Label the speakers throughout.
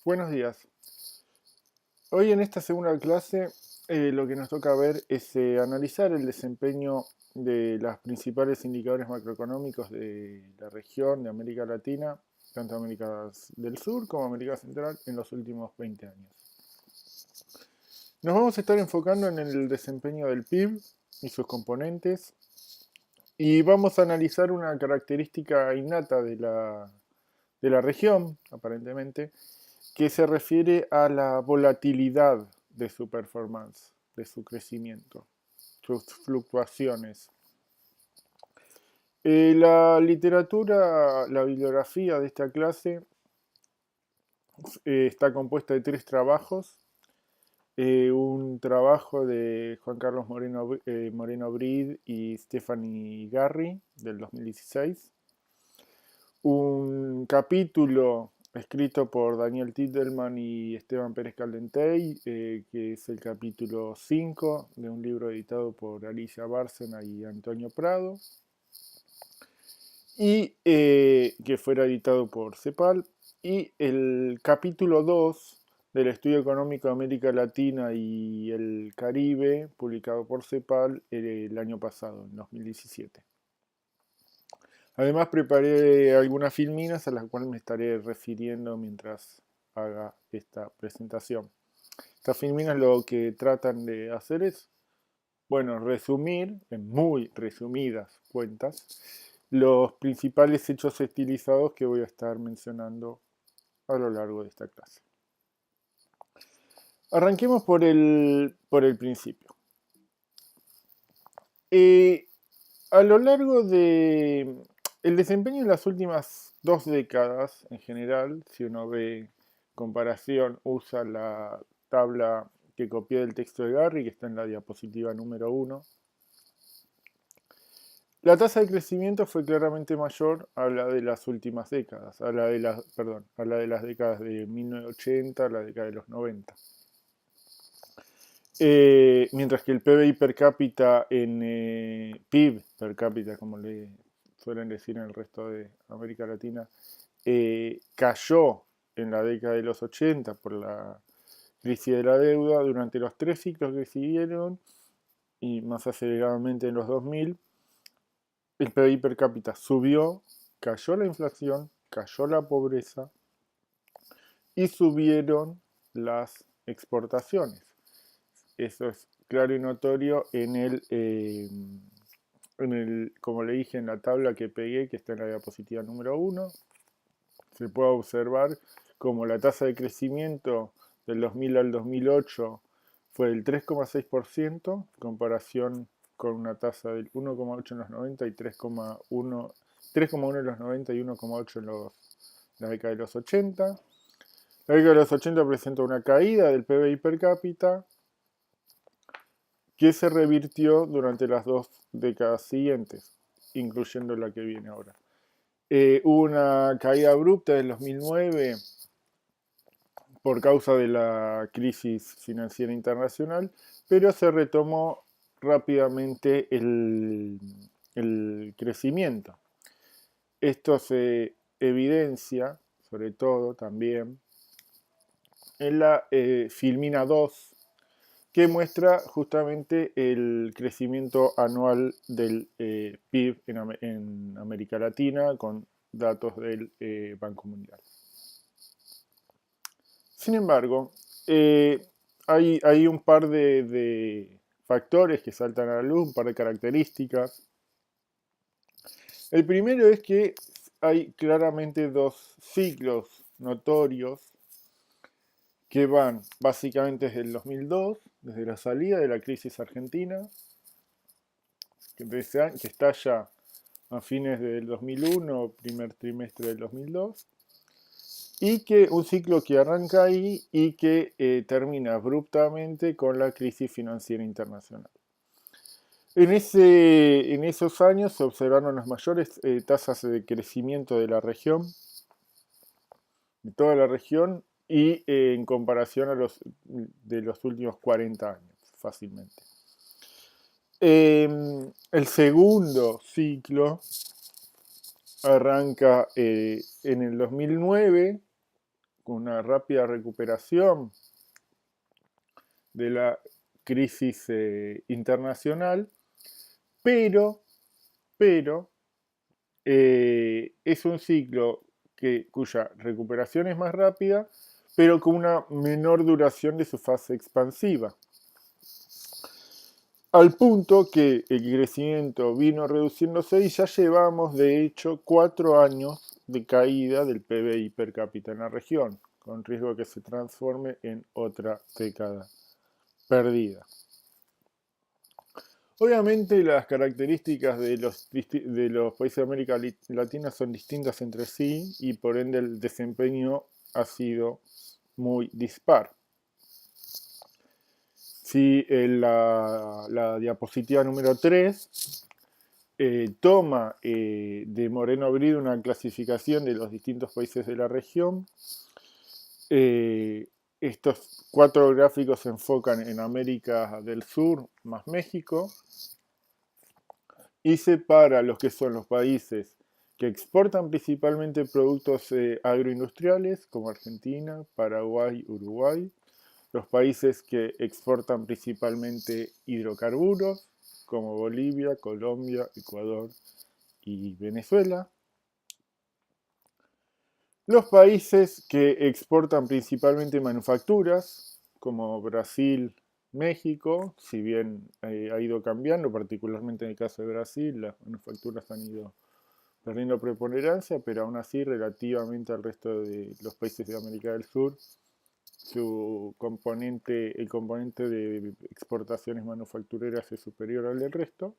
Speaker 1: Buenos días. Hoy en esta segunda clase lo que nos toca ver es analizar el desempeño de los principales indicadores macroeconómicos de la región de América Latina, tanto América del Sur como América Central, en los últimos 20 años. Nos vamos a estar enfocando en el desempeño del PIB y sus componentes y vamos a analizar una característica innata de la región, aparentemente, que se refiere a la volatilidad de su performance, de su crecimiento, sus fluctuaciones. La literatura, la bibliografía de esta clase está compuesta de 3 trabajos. Un trabajo de Juan Carlos Moreno Brid y Stephanie Garry del 2016. Un capítulo escrito por Daniel Titelman y Esteban Pérez Caldentey, que es el capítulo 5 de un libro editado por Alicia Bárcena y Antonio Prado, y que fuera editado por CEPAL, y el capítulo 2 del Estudio Económico de América Latina y el Caribe, publicado por CEPAL el año pasado, en 2017. Además preparé algunas filminas a las cuales me estaré refiriendo mientras haga esta presentación. Estas filminas lo que tratan de hacer es, bueno, resumir, en muy resumidas cuentas, los principales hechos estilizados que voy a estar mencionando a lo largo de esta clase. Arranquemos por el principio. A lo largo de el desempeño en las últimas 2 décadas, en general, si uno ve comparación, usa la tabla que copié del texto de Garry, que está en la diapositiva número 1. La tasa de crecimiento fue claramente mayor a la de las últimas décadas, a la de las décadas de 1980, a la década de los 90. Mientras que el PBI per cápita PIB per cápita, como le suelen decir en el resto de América Latina, cayó en la década de los 80 por la crisis de la deuda durante los 3 ciclos que siguieron y más aceleradamente en los 2000. El PBI per cápita subió, cayó la inflación, cayó la pobreza y subieron las exportaciones. Eso es claro y notorio como le dije, en la tabla que pegué, que está en la diapositiva número 1. Se puede observar como la tasa de crecimiento del 2000 al 2008 fue del 3,6%, en comparación con una tasa del 1,8 en los 90 y 3,1 en los 90 y 1,8 en la década de los 80. La década de los 80 presenta una caída del PBI per cápita, que se revirtió durante las 2 décadas siguientes, incluyendo la que viene ahora. Hubo una caída abrupta en 2009 por causa de la crisis financiera internacional, pero se retomó rápidamente el crecimiento. Esto se evidencia, sobre todo también, en la filmina 2, que muestra justamente el crecimiento anual del PIB en América Latina con datos del Banco Mundial. Sin embargo, hay un par de factores que saltan a la luz, un par de características. El primero es que hay claramente 2 ciclos notorios que van básicamente desde el 2002, desde la salida de la crisis argentina, que estalla a fines del 2001, primer trimestre del 2002, y que un ciclo que arranca ahí y que termina abruptamente con la crisis financiera internacional. En esos años se observaron las mayores tasas de crecimiento de la región, de toda la región, y en comparación a de los últimos 40 años, fácilmente. El segundo ciclo arranca en el 2009 con una rápida recuperación de la crisis internacional, pero, es un ciclo cuya recuperación es más rápida, pero con una menor duración de su fase expansiva. Al punto que el crecimiento vino reduciéndose y ya llevamos, de hecho, 4 años de caída del PBI per cápita en la región, con riesgo de que se transforme en otra década perdida. Obviamente las características de los países de América Latina son distintas entre sí y por ende el desempeño ha sido muy dispar. Si la diapositiva número 3 toma de Moreno Brido una clasificación de los distintos países de la región. Estos 4 gráficos se enfocan en América del Sur más México y separa los que son los países que exportan principalmente productos agroindustriales como Argentina, Paraguay, Uruguay, los países que exportan principalmente hidrocarburos como Bolivia, Colombia, Ecuador y Venezuela, los países que exportan principalmente manufacturas como Brasil, México, si bien ha ido cambiando, particularmente en el caso de Brasil, las manufacturas han ido perdiendo preponderancia, pero aún así relativamente al resto de los países de América del Sur, el componente de exportaciones manufactureras es superior al del resto.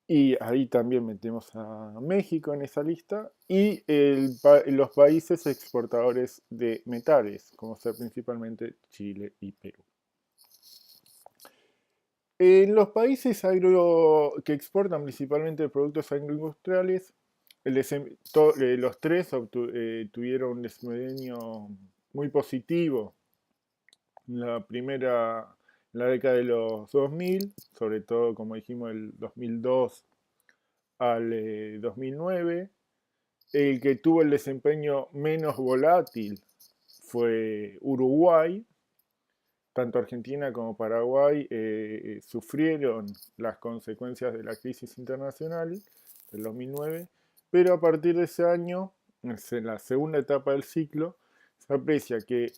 Speaker 1: Y ahí también metemos a México en esa lista. Y los países exportadores de metales, como ser principalmente Chile y Perú. En los países que exportan principalmente productos agroindustriales, los 3 tuvieron un desempeño muy positivo. La primera, en la década de los 2000, sobre todo, como dijimos, el 2002 al 2009. El que tuvo el desempeño menos volátil fue Uruguay. Tanto Argentina como Paraguay sufrieron las consecuencias de la crisis internacional del 2009, pero a partir de ese año, en la segunda etapa del ciclo, se aprecia que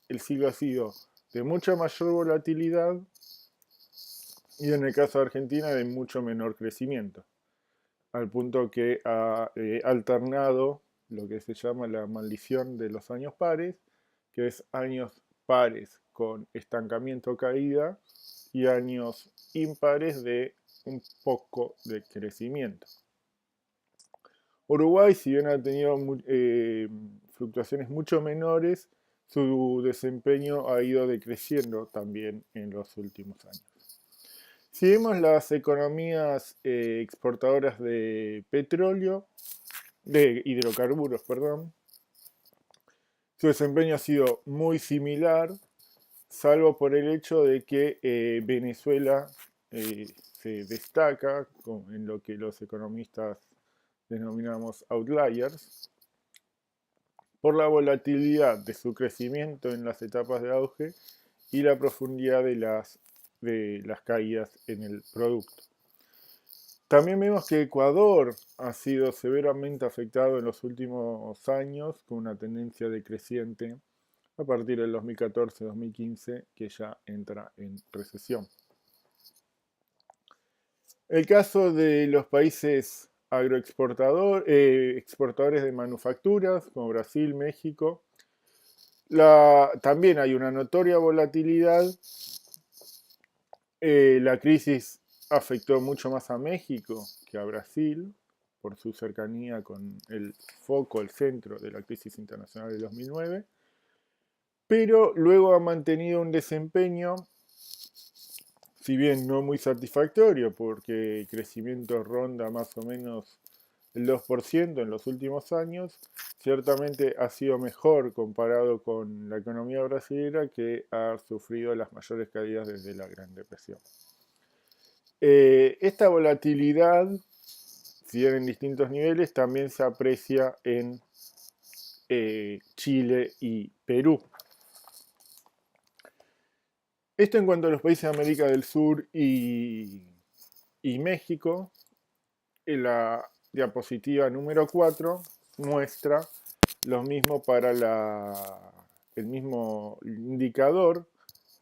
Speaker 1: el ciclo ha sido de mucha mayor volatilidad y en el caso de Argentina de mucho menor crecimiento, al punto que ha alternado lo que se llama la maldición de los años pares, que es años pares con estancamiento o caída y años impares de un poco de crecimiento. Uruguay, si bien ha tenido fluctuaciones mucho menores, su desempeño ha ido decreciendo también en los últimos años. Si vemos las economías exportadoras de petróleo, de hidrocarburos, perdón, su desempeño ha sido muy similar, salvo por el hecho de que Venezuela se destaca en lo que los economistas denominamos outliers, por la volatilidad de su crecimiento en las etapas de auge y la profundidad de las caídas en el producto. También vemos que Ecuador ha sido severamente afectado en los últimos años con una tendencia decreciente a partir del 2014-2015 que ya entra en recesión. El caso de los países exportadores de manufacturas como Brasil, México, también hay una notoria volatilidad. La crisis afectó mucho más a México que a Brasil por su cercanía con el foco, el centro de la crisis internacional de 2009, pero luego ha mantenido un desempeño, si bien no muy satisfactorio, porque el crecimiento ronda más o menos el 2% en los últimos años, ciertamente ha sido mejor comparado con la economía brasileña, que ha sufrido las mayores caídas desde la Gran Depresión. Esta volatilidad, si bien en distintos niveles, también se aprecia en Chile y Perú. Esto en cuanto a los países de América del Sur y México. En la diapositiva número 4 muestra lo mismo para el mismo indicador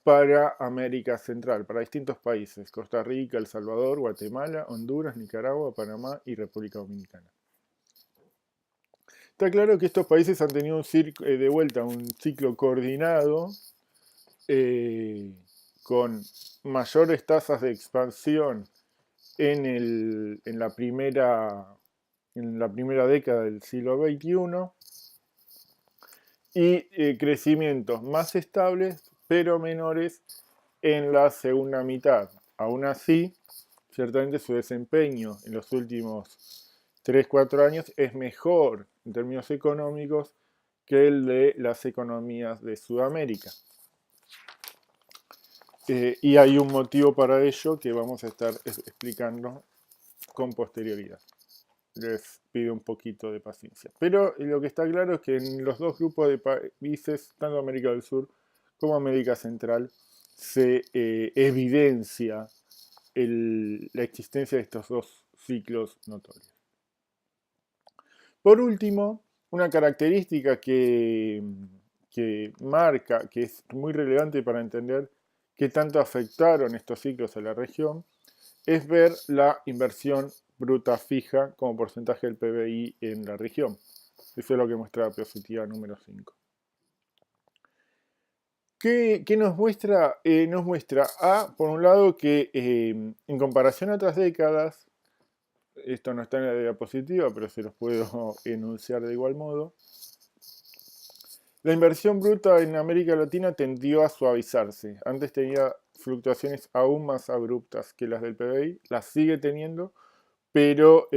Speaker 1: para América Central, para distintos países: Costa Rica, El Salvador, Guatemala, Honduras, Nicaragua, Panamá y República Dominicana. Está claro que estos países han tenido de vuelta un ciclo coordinado con mayores tasas de expansión en la primera década del siglo XXI y crecimientos más estables pero menores en la segunda mitad. Aún así, ciertamente su desempeño en los últimos 3-4 años es mejor en términos económicos que el de las economías de Sudamérica. Y hay un motivo para ello que vamos a estar explicando con posterioridad. Les pido un poquito de paciencia. Pero lo que está claro es que en los dos grupos de países, tanto América del Sur como América Central, se evidencia la existencia de estos dos ciclos notorios. Por último, una característica que marca, que es muy relevante para entender qué tanto afectaron estos ciclos a la región, es ver la inversión bruta fija como porcentaje del PBI en la región. Eso es lo que muestra la diapositiva número 5. ¿Qué nos muestra? Nos muestra, por un lado, que en comparación a otras décadas, esto no está en la diapositiva, pero se los puedo enunciar de igual modo, la inversión bruta en América Latina tendió a suavizarse. Antes tenía fluctuaciones aún más abruptas que las del PBI, las sigue teniendo, pero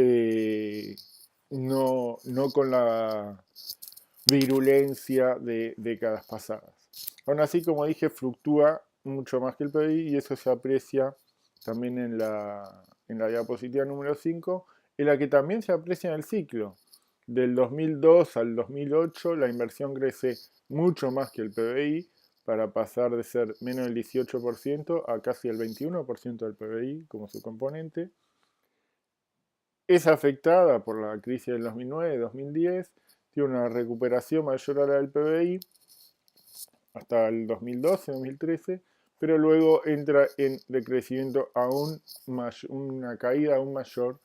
Speaker 1: no con la virulencia de décadas pasadas. Aún así, como dije, fluctúa mucho más que el PBI y eso se aprecia también en la diapositiva número 5, en la que también se aprecia en el ciclo. Del 2002 al 2008 la inversión crece mucho más que el PBI, para pasar de ser menos del 18% a casi el 21% del PBI como su componente. Es afectada por la crisis del 2009-2010, tiene una recuperación mayor a la del PBI hasta el 2012-2013, pero luego entra en decrecimiento una caída aún mayor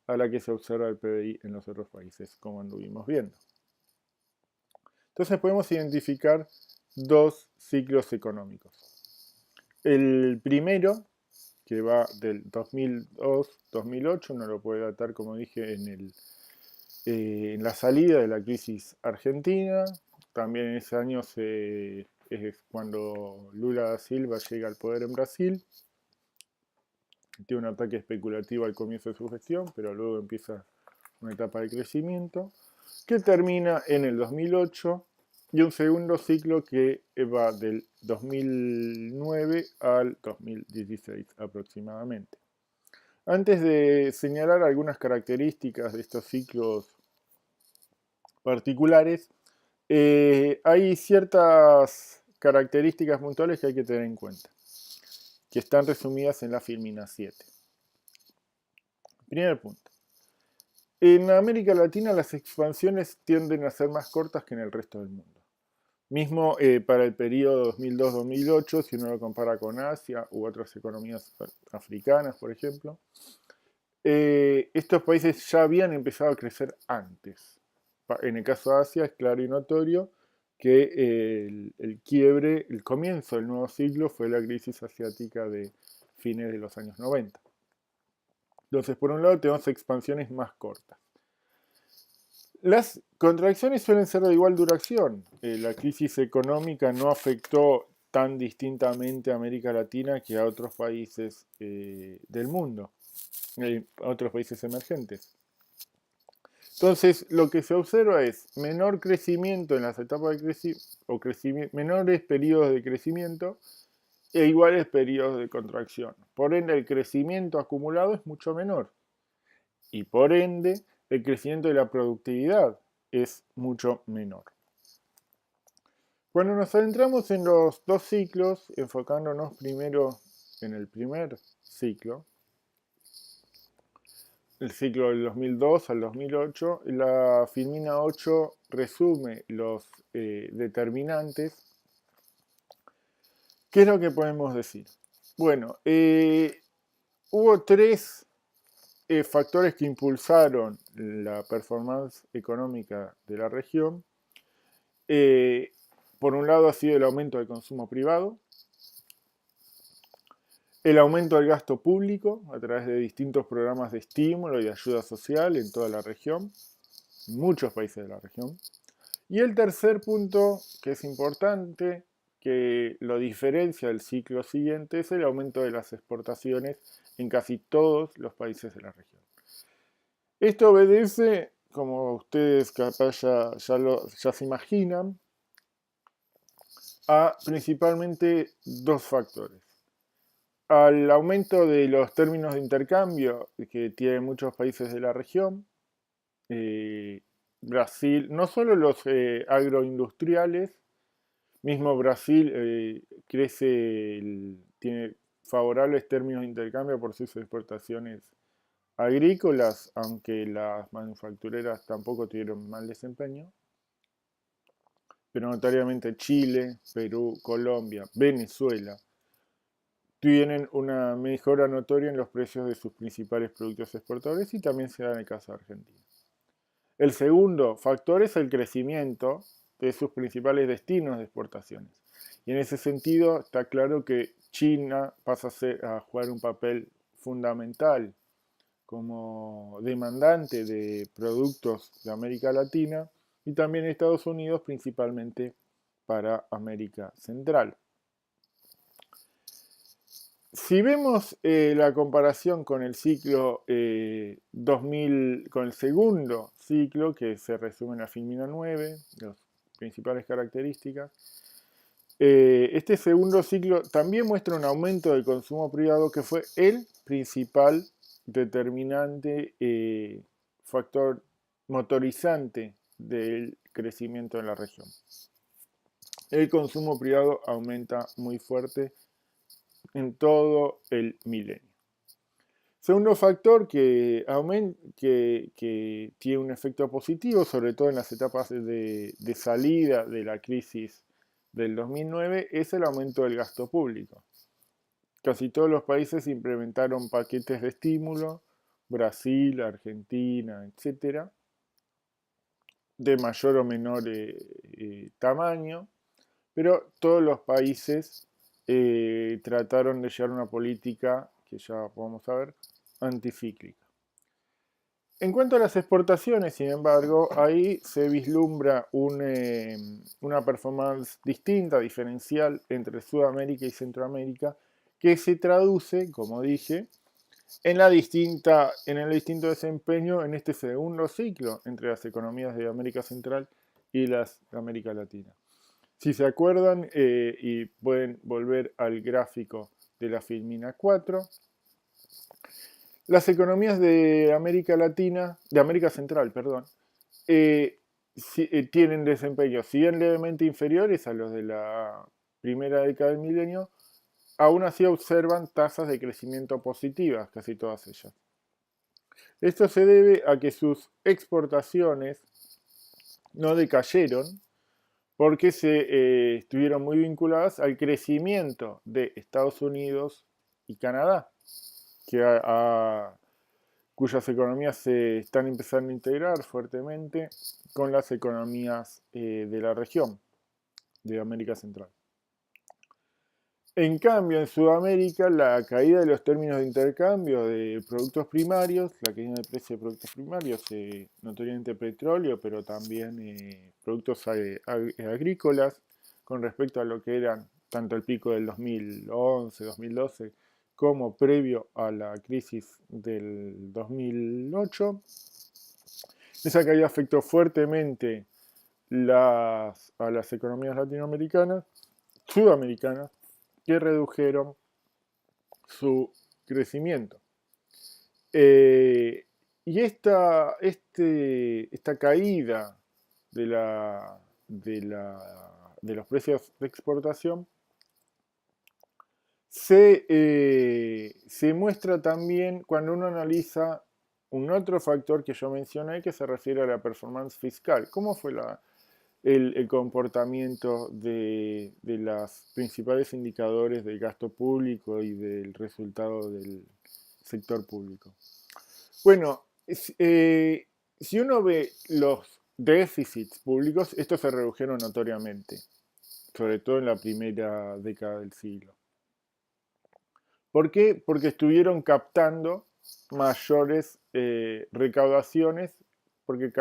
Speaker 1: a la que se observa el PBI en los otros países, como anduvimos viendo. Entonces podemos identificar dos ciclos económicos. El primero, que va del 2002-2008, uno lo puede datar, como dije, en la salida de la crisis argentina. También en ese año es cuando Lula da Silva llega al poder en Brasil. Tiene un ataque especulativo al comienzo de su gestión, pero luego empieza una etapa de crecimiento, que termina en el 2008, y un segundo ciclo que va del 2009 al 2016 aproximadamente. Antes de señalar algunas características de estos ciclos particulares, hay ciertas características puntuales que hay que tener en cuenta, que están resumidas en la Filmina 7. Primer punto. En América Latina las expansiones tienden a ser más cortas que en el resto del mundo. Mismo para el periodo 2002-2008, si uno lo compara con Asia u otras economías africanas, por ejemplo, estos países ya habían empezado a crecer antes. En el caso de Asia es claro y notorio que el quiebre, el comienzo del nuevo siglo fue la crisis asiática de fines de los años 90. Entonces, por un lado tenemos expansiones más cortas. Las contracciones suelen ser de igual duración. La crisis económica no afectó tan distintamente a América Latina que a otros países del mundo, a otros países emergentes. Entonces, lo que se observa es menor crecimiento en las etapas de crecimiento, menores periodos de crecimiento e iguales periodos de contracción. Por ende, el crecimiento acumulado es mucho menor. Y por ende, el crecimiento de la productividad es mucho menor. Cuando nos adentramos en los dos ciclos, enfocándonos primero en el primer ciclo, el ciclo del 2002 al 2008, la Filmina 8 resume los determinantes. ¿Qué es lo que podemos decir? Bueno, hubo tres factores que impulsaron la performance económica de la región. Por un lado ha sido el aumento del consumo privado, el aumento del gasto público a través de distintos programas de estímulo y de ayuda social en toda la región, en muchos países de la región. Y el tercer punto, que es importante, que lo diferencia del ciclo siguiente, es el aumento de las exportaciones en casi todos los países de la región. Esto obedece, como ustedes capaz ya se imaginan, a principalmente dos factores. Al aumento de los términos de intercambio que tienen muchos países de la región, Brasil, no solo los agroindustriales, mismo Brasil tiene favorables términos de intercambio por sus exportaciones agrícolas, aunque las manufactureras tampoco tuvieron mal desempeño, pero notoriamente Chile, Perú, Colombia, Venezuela tienen una mejora notoria en los precios de sus principales productos exportadores y también se da en el caso de Argentina. El segundo factor es el crecimiento de sus principales destinos de exportaciones. Y en ese sentido está claro que China pasa a jugar un papel fundamental como demandante de productos de América Latina y también Estados Unidos principalmente para América Central. Si vemos la comparación con el ciclo 2000, con el segundo ciclo, que se resume en la Filmina 9, las principales características, este segundo ciclo también muestra un aumento del consumo privado que fue el principal determinante factor motorizante del crecimiento en la región. El consumo privado aumenta muy fuerte en todo el milenio. Segundo factor que tiene un efecto positivo, sobre todo en las etapas de salida de la crisis del 2009, es el aumento del gasto público. Casi todos los países implementaron paquetes de estímulo, Brasil, Argentina, etc., de mayor o menor tamaño, pero todos los países trataron de llevar una política, que ya vamos a ver, anticíclica. En cuanto a las exportaciones, sin embargo, ahí se vislumbra una performance distinta, diferencial entre Sudamérica y Centroamérica, que se traduce, como dije, en el distinto desempeño en este segundo ciclo entre las economías de América Central y las de América Latina. Si se acuerdan y pueden volver al gráfico de la Filmina 4, las economías de América Latina, de América Central, perdón, tienen desempeños, si bien levemente inferiores a los de la primera década del milenio, aún así observan tasas de crecimiento positivas, casi todas ellas. Esto se debe a que sus exportaciones no decayeron porque estuvieron muy vinculadas al crecimiento de Estados Unidos y Canadá, cuyas economías se están empezando a integrar fuertemente con las economías de la región de América Central. En cambio, en Sudamérica, la caída de los términos de intercambio de productos primarios, la caída de precio de productos primarios, notoriamente petróleo, pero también productos agrícolas, con respecto a lo que eran tanto el pico del 2011, 2012, como previo a la crisis del 2008. Esa caída afectó fuertemente a las economías latinoamericanas, sudamericanas, que redujeron su crecimiento. Y esta caída de la de los precios de exportación, se muestra también cuando uno analiza un otro factor que yo mencioné que se refiere a la performance fiscal. ¿Cómo fue el comportamiento de los principales indicadores del gasto público y del resultado del sector público? Bueno, si uno ve los déficits públicos, estos se redujeron notoriamente, sobre todo en la primera década del siglo. ¿Por qué? Porque estuvieron captando mayores recaudaciones, porque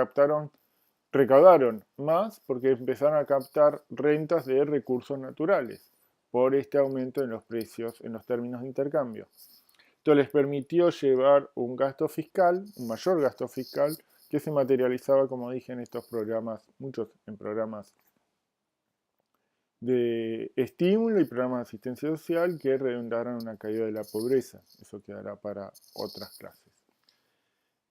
Speaker 1: recaudaron más, porque empezaron a captar rentas de recursos naturales por este aumento en los precios, en los términos de intercambio. Esto les permitió llevar un gasto fiscal, un mayor gasto fiscal, que se materializaba, como dije, en estos programas, muchos en programas de estímulo y programas de asistencia social que redundaron en una caída de la pobreza. Eso quedará para otras clases.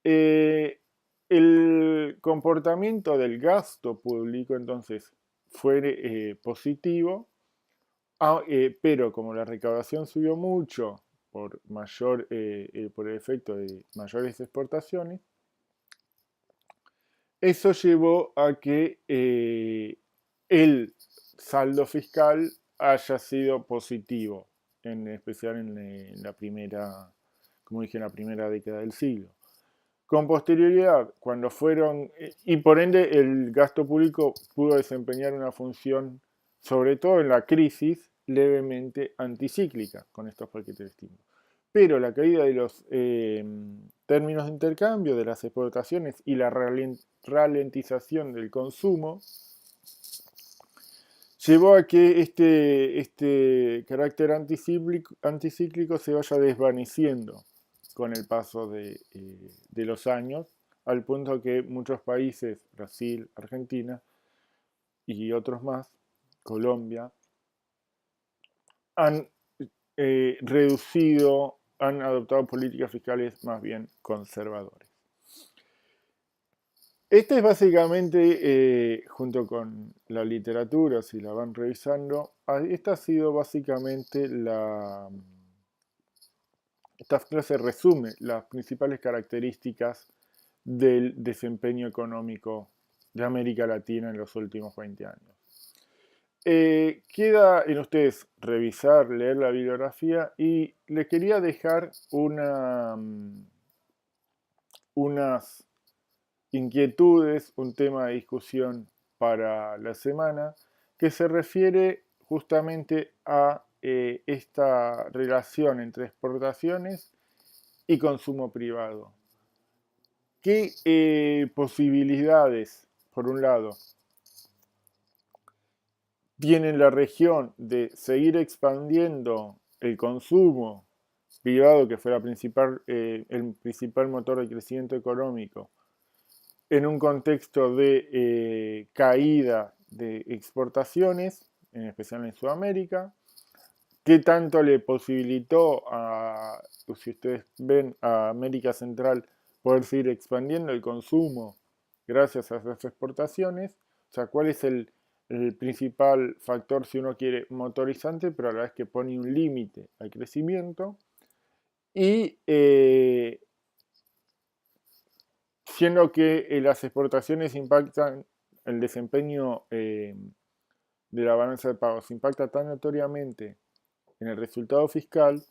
Speaker 1: El comportamiento del gasto público entonces fue positivo, pero como la recaudación subió mucho por el efecto de mayores exportaciones, eso llevó a que el saldo fiscal haya sido positivo, en especial en la primera, como dije, en la primera década del siglo. Con posterioridad, cuando fueron, y por ende el gasto público pudo desempeñar una función, sobre todo en la crisis, levemente anticíclica con estos paquetes de estímulo. Pero la caída de los términos de intercambio, de las exportaciones y la ralentización del consumo llevó a que este carácter anticíclico se vaya desvaneciendo con el paso de los años, al punto que muchos países, Brasil, Argentina y otros más, Colombia, han han adoptado políticas fiscales más bien conservadoras. Esta es básicamente, junto con la literatura, si la van revisando, esta ha sido básicamente esta clase resume las principales características del desempeño económico de América Latina en los últimos 20 años. Queda en ustedes revisar, leer la bibliografía y les quería dejar unas inquietudes, un tema de discusión para la semana que se refiere justamente a esta relación entre exportaciones y consumo privado. ¿Qué posibilidades, por un lado, tiene la región de seguir expandiendo el consumo privado, que fue el principal motor de crecimiento económico, en un contexto de caída de exportaciones, en especial en Sudamérica? ¿Qué tanto le posibilitó si ustedes ven, a América Central poder seguir expandiendo el consumo gracias a esas exportaciones? O sea, ¿cuál es el principal factor, si uno quiere, motorizante, pero a la vez que pone un límite al crecimiento? Y siendo que las exportaciones impactan el desempeño de la balanza de pagos, impacta tan notoriamente en el resultado fiscal,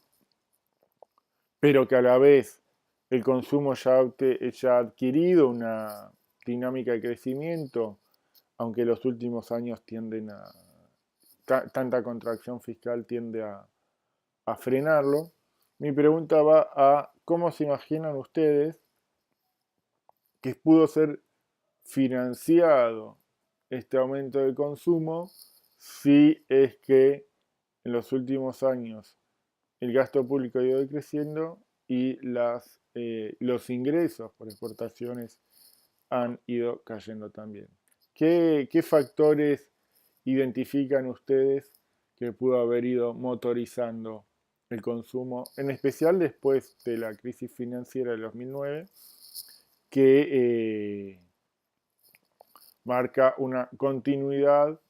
Speaker 1: pero que a la vez el consumo ya ha adquirido una dinámica de crecimiento, aunque los últimos años tanta contracción fiscal tiende a frenarlo. Mi pregunta va a cómo se imaginan ustedes que pudo ser financiado este aumento de consumo si es que en los últimos años el gasto público ha ido decreciendo y los ingresos por exportaciones han ido cayendo también. ¿Qué factores identifican ustedes que pudo haber ido motorizando el consumo, en especial después de la crisis financiera del 2009, que marca una continuidad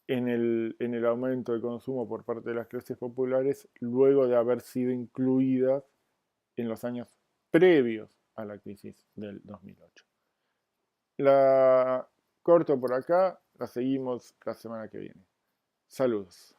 Speaker 1: en el aumento de consumo por parte de las clases populares luego de haber sido incluidas en los años previos a la crisis del 2008. La corto por acá, la seguimos la semana que viene. Saludos.